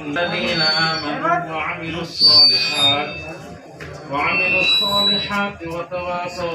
الذين آمنوا وعملوا الصالحات وتواصوا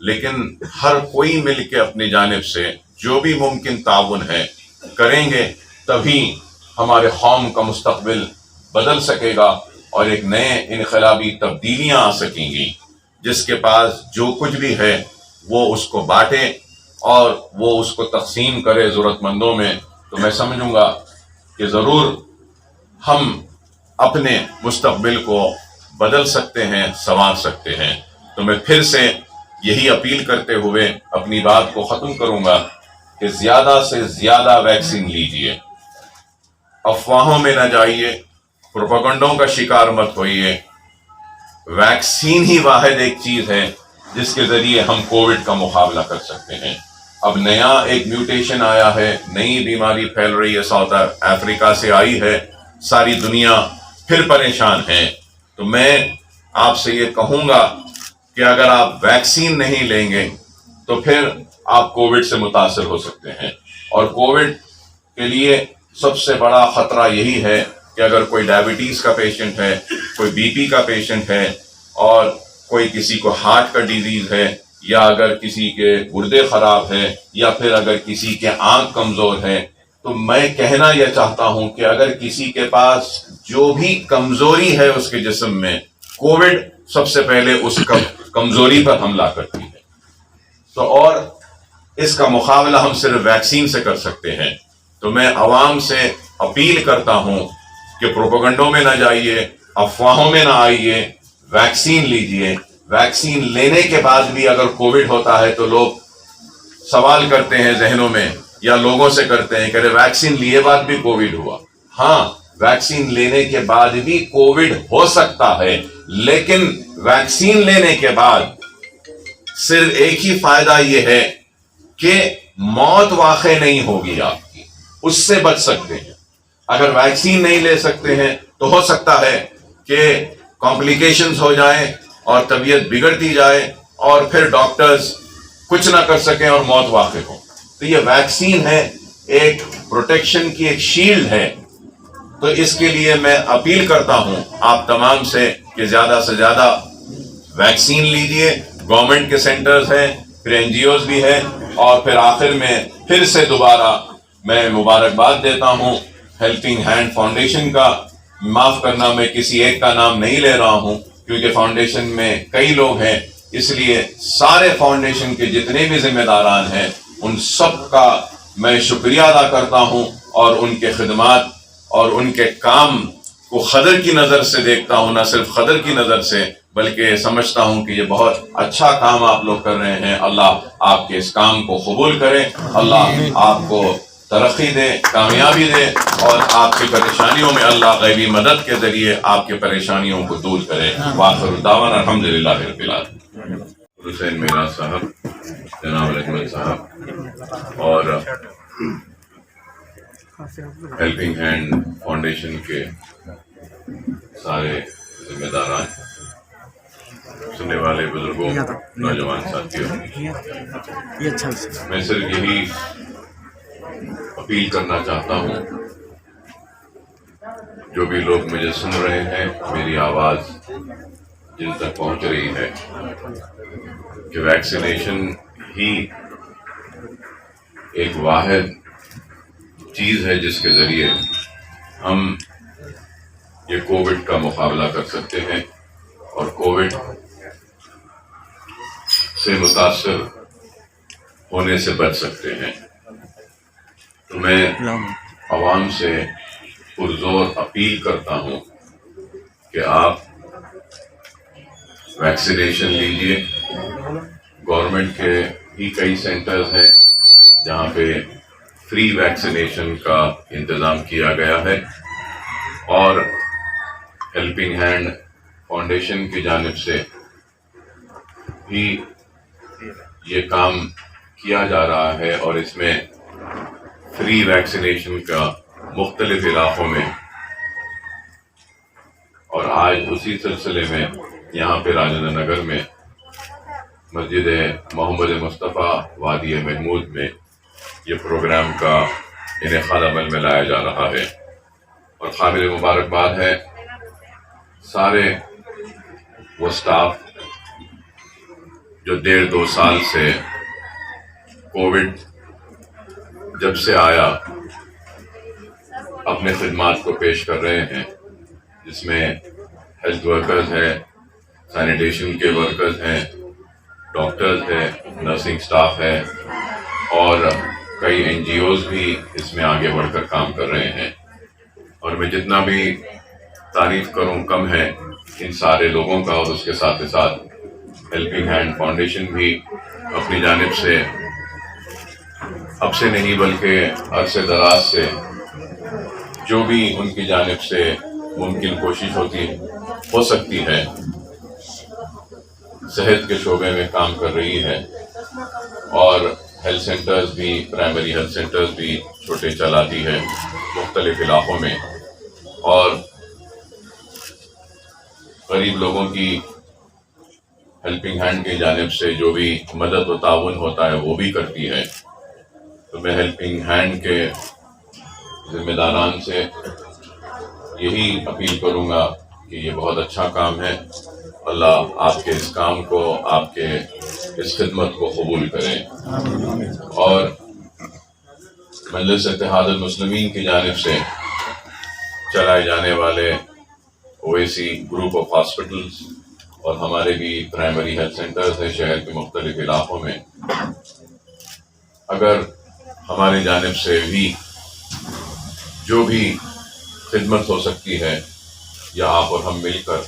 لیکن ہر کوئی مل کے اپنی جانب سے جو بھی ممکن تعاون ہے کریں گے، تبھی ہمارے قوم کا مستقبل بدل سکے گا اور ایک نئے انقلابی تبدیلیاں آ سکیں گی۔ جس کے پاس جو کچھ بھی ہے وہ اس کو بانٹے اور وہ اس کو تقسیم کرے ضرورت مندوں میں، تو میں سمجھوں گا کہ ضرور ہم اپنے مستقبل کو بدل سکتے ہیں، سنوار سکتے ہیں۔ تو میں پھر سے یہی اپیل کرتے ہوئے اپنی بات کو ختم کروں گا کہ زیادہ سے زیادہ ویکسین لیجئے، افواہوں میں نہ جائیے، پروپیگنڈوں کا شکار مت ہوئیے۔ ویکسین ہی واحد ایک چیز ہے جس کے ذریعے ہم کووڈ کا مقابلہ کر سکتے ہیں۔ اب نیا ایک میوٹیشن آیا ہے، نئی بیماری پھیل رہی ہے، ساؤتھ افریقہ سے آئی ہے، ساری دنیا پھر پریشان ہے۔ تو میں آپ سے یہ کہوں گا کہ اگر آپ ویکسین نہیں لیں گے تو پھر آپ کووڈ سے متاثر ہو سکتے ہیں، اور کووڈ کے لیے سب سے بڑا خطرہ یہی ہے کہ اگر کوئی ڈائبٹیز کا پیشنٹ ہے، کوئی بی پی کا پیشنٹ ہے، اور کوئی کسی کو ہارٹ کا ڈیزیز ہے، یا اگر کسی کے گردے خراب ہے، یا پھر اگر کسی کے آنکھ کمزور ہے، تو میں کہنا یہ چاہتا ہوں کہ اگر کسی کے پاس جو بھی کمزوری ہے اس کے جسم میں، کووڈ سب سے پہلے اس کمزوری پر حملہ کرتی ہے۔ تو اور اس کا مقابلہ ہم صرف ویکسین سے کر سکتے ہیں۔ تو میں عوام سے اپیل کرتا ہوں کہ پروپیگنڈوں میں نہ جائیے، افواہوں میں نہ آئیے، ویکسین لیجئے۔ ویکسین لینے کے بعد بھی اگر کووڈ ہوتا ہے تو لوگ سوال کرتے ہیں ذہنوں میں، یا لوگوں سے کرتے ہیں کہ ویکسین لیے بعد بھی کووڈ ہوا۔ ہاں، ویکسین لینے کے بعد بھی کووڈ ہو سکتا ہے، لیکن ویکسین لینے کے بعد صرف ایک ہی فائدہ یہ ہے کہ موت واقع نہیں ہوگی آپ کی، اس سے بچ سکتے ہیں۔ اگر ویکسین نہیں لے سکتے ہیں تو ہو سکتا ہے کہ کمپلیکیشنز ہو جائیں اور طبیعت بگڑتی جائے اور پھر ڈاکٹرز کچھ نہ کر سکیں اور موت واقع ہو۔ تو یہ ویکسین ہے، ایک پروٹیکشن کی ایک شیلڈ ہے۔ تو اس کے لیے میں اپیل کرتا ہوں آپ تمام سے کہ زیادہ سے زیادہ ویکسین لیجئے۔ گورنمنٹ کے سینٹرز ہیں، پھر این جی اوز بھی ہیں، اور پھر آخر میں پھر سے دوبارہ میں مبارکباد دیتا ہوں ہیلپنگ ہینڈ فاؤنڈیشن کا۔ معاف کرنا، میں کسی ایک کا نام نہیں لے رہا ہوں کیونکہ فاؤنڈیشن میں کئی لوگ ہیں، اس لیے سارے فاؤنڈیشن کے جتنے بھی ذمہ داران ہیں ان سب کا میں شکریہ ادا کرتا ہوں، اور ان کے خدمات اور ان کے کام کو قدر کی نظر سے دیکھتا ہوں، نہ صرف قدر کی نظر سے بلکہ سمجھتا ہوں کہ یہ بہت اچھا کام آپ لوگ کر رہے ہیں۔ اللہ آپ کے اس کام کو قبول کرے، اللہ آپ کو ترقی دے، کامیابی دے، اور آپ کی پریشانیوں میں اللہ غیبی مدد کے ذریعے آپ کے پریشانیوں کو دور کرے۔ وآخر دعوانا الحمدللہ رب العالمین۔ حسین میراث صاحب، جناب رحمت صاحب، اور ہیلپنگ ہینڈ فاؤنڈیشن کے سارے ذمہ داران، سننے والے بزرگوں، نوجوان ساتھیوں، میں صرف یہی اپیل کرنا چاہتا ہوں، جو بھی لوگ مجھے سن رہے ہیں، میری آواز جن تک پہنچ رہی ہے، کہ ویکسینیشن ہی ایک واحد چیز ہے جس کے ذریعے ہم یہ کووڈ کا مقابلہ کر سکتے ہیں اور کووڈ سے متاثر ہونے سے بچ سکتے ہیں۔ تو میں عوام سے پرزور اپیل کرتا ہوں کہ آپ ویکسینیشن لیجئے۔ گورنمنٹ کے ہی کئی سینٹرز ہیں جہاں پہ فری ویکسینیشن کا انتظام کیا گیا ہے، اور ہیلپنگ ہینڈ فاؤنڈیشن کی جانب سے بھی یہ کام کیا جا رہا ہے، اور اس میں فری ویکسینیشن کا مختلف علاقوں میں، اور آج اسی سلسلے میں یہاں پہ راجندر نگر میں مسجد محمد مصطفیٰ وادی محمود میں یہ پروگرام کا انعقاد عمل میں لایا جا رہا ہے، اور قابل مبارکباد ہے سارے وہ سٹاف جو 1.5-2 سال سے کووڈ جب سے آیا اپنے خدمات کو پیش کر رہے ہیں، جس میں ہیلتھ ورکرز ہیں، سینیٹیشن کے ورکرز ہیں، ڈاکٹرز ہیں، نرسنگ سٹاف ہے اور کئی NGOs بھی اس میں آگے بڑھ کر کام کر رہے ہیں. اور میں جتنا بھی تعریف کروں کم ہے ان سارے لوگوں کا. اور اس کے ساتھ ساتھ ہیلپنگ ہینڈ فاؤنڈیشن بھی اپنی جانب سے اب سے نہیں بلکہ عرصے دراز سے جو بھی ان کی جانب سے ممکن کوشش ہو سکتی ہے صحت کے شعبے میں کام کر رہی ہے. اور ہیلتھ سینٹرز بھی، پرائمری ہیلتھ سینٹرز بھی چھوٹے چلاتی ہے مختلف علاقوں میں، اور غریب لوگوں کی ہیلپنگ ہینڈ کی جانب سے جو بھی مدد و تعاون ہوتا ہے وہ بھی کرتی ہے. تو میں ہیلپنگ ہینڈ کے ذمہ داران سے یہی اپیل کروں گا کہ یہ بہت اچھا کام ہے. اللہ آپ کے اس کام کو، آپ کے اس خدمت کو قبول کرے. اور مجلس اتحاد المسلمین کی جانب سے چلائے جانے والے اویسی گروپ آف ہاسپٹلز اور ہمارے بھی پرائمری ہیلتھ سینٹرز ہیں شہر کے مختلف علاقوں میں، اگر ہماری جانب سے بھی جو بھی خدمت ہو سکتی ہے یا آپ اور ہم مل کر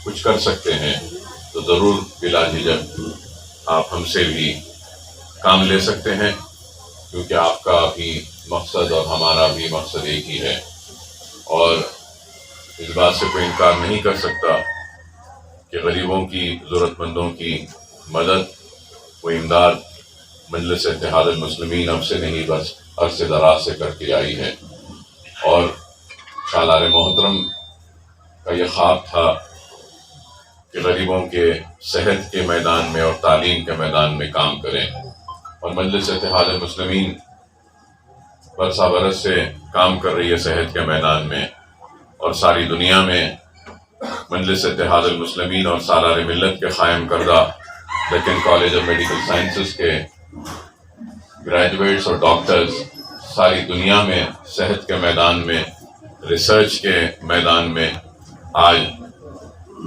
کچھ کر سکتے ہیں تو ضرور بلا جھجک آپ ہم سے بھی کام لے سکتے ہیں، کیونکہ آپ کا بھی مقصد اور ہمارا بھی مقصد ایک ہی ہے. اور اس بات سے کوئی انکار نہیں کر سکتا کہ غریبوں کی، ضرورت مندوں کی مدد و امداد مجلس اتحاد المسلمین اب سے نہیں بس عرصے دراز سے کرتی آئی ہے. اور سالار محترم کا یہ خواب تھا کہ غریبوں کے صحت کے میدان میں اور تعلیم کے میدان میں کام کریں، اور مجلس اتحاد المسلمین برسا برس سے کام کر رہی ہے صحت کے میدان میں. اور ساری دنیا میں مجلس اتحاد المسلمین اور سالار ملت کے قائم کردہ Deccan college of medical sciences کے گریجویٹس اور ڈاکٹرز ساری دنیا میں صحت کے میدان میں، ریسرچ کے میدان میں آج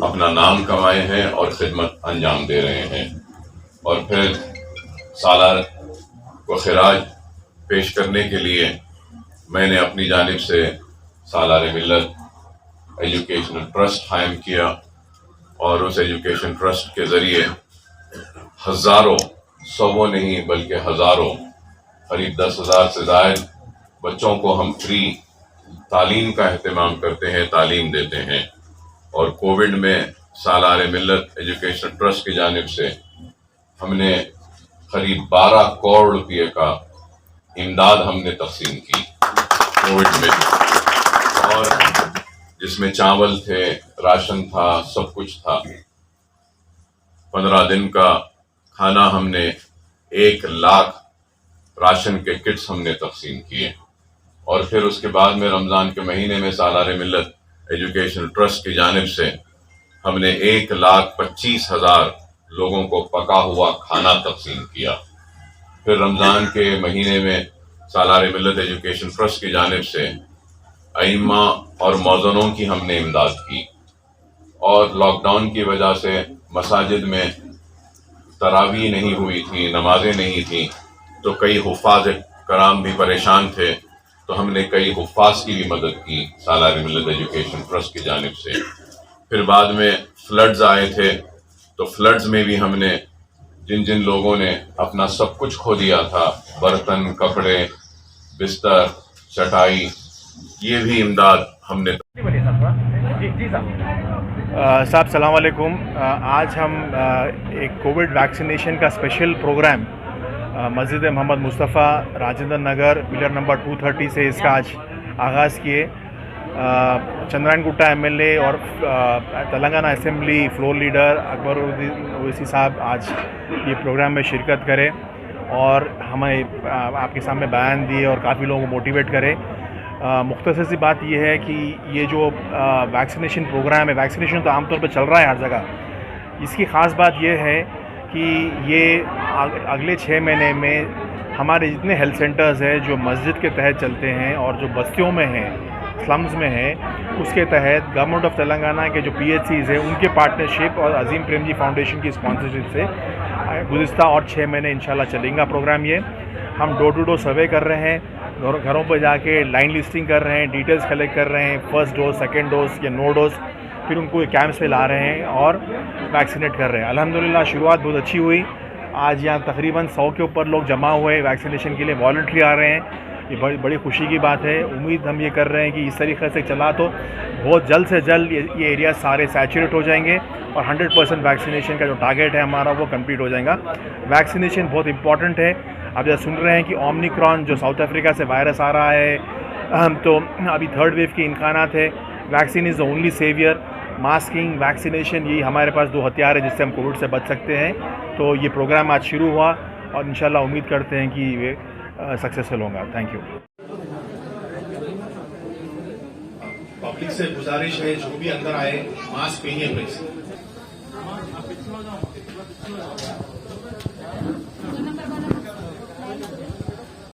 اپنا نام کمائے ہیں اور خدمت انجام دے رہے ہیں. اور پھر سالار کو خراج پیش کرنے کے لیے میں نے اپنی جانب سے سالار ملت ایجوکیشنل ٹرسٹ قائم کیا، اور اس ایجوکیشن ٹرسٹ کے ذریعے ہزاروں، سووں نہیں بلکہ ہزاروں، قریب 10,000 سے زائد بچوں کو ہم فری تعلیم کا اہتمام کرتے ہیں، تعلیم دیتے ہیں. اور کووڈ میں سالار ملت ایجوکیشن ٹرسٹ کی جانب سے ہم نے قریب 12 کروڑ روپے کا امداد ہم نے تقسیم کی کووڈ میں، اور جس میں چاول تھے، راشن تھا، سب کچھ تھا. 15 دن کا کھانا ہم نے 1 لاکھ راشن کے کٹس ہم نے تقسیم کیے. اور پھر اس کے بعد میں رمضان کے مہینے میں سالار ملت ایجوکیشن ٹرسٹ کی جانب سے ہم نے 1,25,000 لوگوں کو پکا ہوا کھانا تقسیم کیا. پھر رمضان کے مہینے میں سالار ملت ایجوکیشن ٹرسٹ کی جانب سے ائمہ اور مؤذنوں کی ہم نے امداد کی. اور لاک ڈاؤن کی وجہ سے مساجد میں تراویح نہیں ہوئی تھی، نمازیں نہیں تھیں، تو کئی حفاظ کرام بھی پریشان تھے، تو ہم نے کئی حفاظ کی بھی مدد کی سالار ملت ایجوکیشن ٹرسٹ کی جانب سے. پھر بعد میں فلڈز آئے تھے، تو فلڈز میں بھی ہم نے جن لوگوں نے اپنا سب کچھ کھو دیا تھا، برتن، کپڑے، بستر، چٹائی، یہ بھی امداد ہم نے. صاحب السلام علیکم. آج ہم ایک کووڈ ویکسینیشن کا اسپیشل پروگرام مسجد محمد مصطفیٰ راجندر نگر پلر نمبر 230 سے اس کا آج آغاز کیے. چندرائن گٹا MLA اور تلنگانہ اسمبلی فلور لیڈر اکبر اویسی صاحب آج یہ پروگرام میں شرکت کرے اور ہمیں آپ کے سامنے بیان دیے اور کافی لوگوں کو موٹیویٹ کرے. مختصر سی بات یہ ہے کہ یہ جو ویکسینیشن پروگرام ہے، ویکسینیشن تو عام طور پہ چل رہا ہے ہر جگہ، اس کی خاص بات یہ ہے کہ یہ اگلے 6 مہینے میں ہمارے جتنے ہیلتھ سینٹرز ہیں جو مسجد کے تحت چلتے ہیں اور جو بستیوں میں ہیں، سلمز میں ہیں، اس کے تحت گورنمنٹ آف تلنگانہ کے جو PHCs ہیں ان کے پارٹنرشپ اور عظیم پریم جی فاؤنڈیشن کی اسپانسرشپ سے گزشتہ اور 6 مہینے انشاءاللہ چلیں گا پروگرام. یہ ہم ڈور ٹو ڈور سروے کر رہے ہیں، گھروں پہ جا کے لائن لسٹنگ کر رہے ہیں، ڈیٹیلز کلیکٹ کر رہے ہیں، فرسٹ ڈوز، سیکنڈ ڈوز یا نو ڈوز، پھر ان کو کیمپس پہ لا رہے ہیں اور ویکسینیٹ کر رہے ہیں. الحمدللہ شروعات بہت اچھی ہوئی. آج یہاں تقریباً 100 کے اوپر لوگ جمع ہوئے ویکسینیشن کے لیے، والنٹری آ رہے ہیں. یہ بڑی خوشی کی بات ہے. امید ہم یہ کر رہے ہیں کہ اس طریقے سے چلا تو بہت جلد سے جلد یہ ایریا سارے سیچوریٹ ہو جائیں گے اور 100% ویکسینیشن کا جو ٹارگیٹ ہے ہمارا وہ کمپلیٹ ہو جائے گا. ویکسینیشن بہت امپورٹنٹ ہے. اب جب سن رہے ہیں کہ اومنیکرون جو ساؤتھ افریقہ سے وائرس آ رہا ہے تو ابھی 3rd ویو کے امکانات ہے. Vaccine is the only severe. Masking, vaccination, یہی ہمارے پاس 2 ہتھیار ہیں جس سے ہم کووڈ سے بچ سکتے ہیں. تو یہ پروگرام آج شروع ہوا اور انشاءاللہ امید کرتے ہیں کہ یہ سکسیسفل ہوگا. Thank you. پبلک سے گزارش ہے جو بھی اندر آئے ماسک پہنیے پلیز.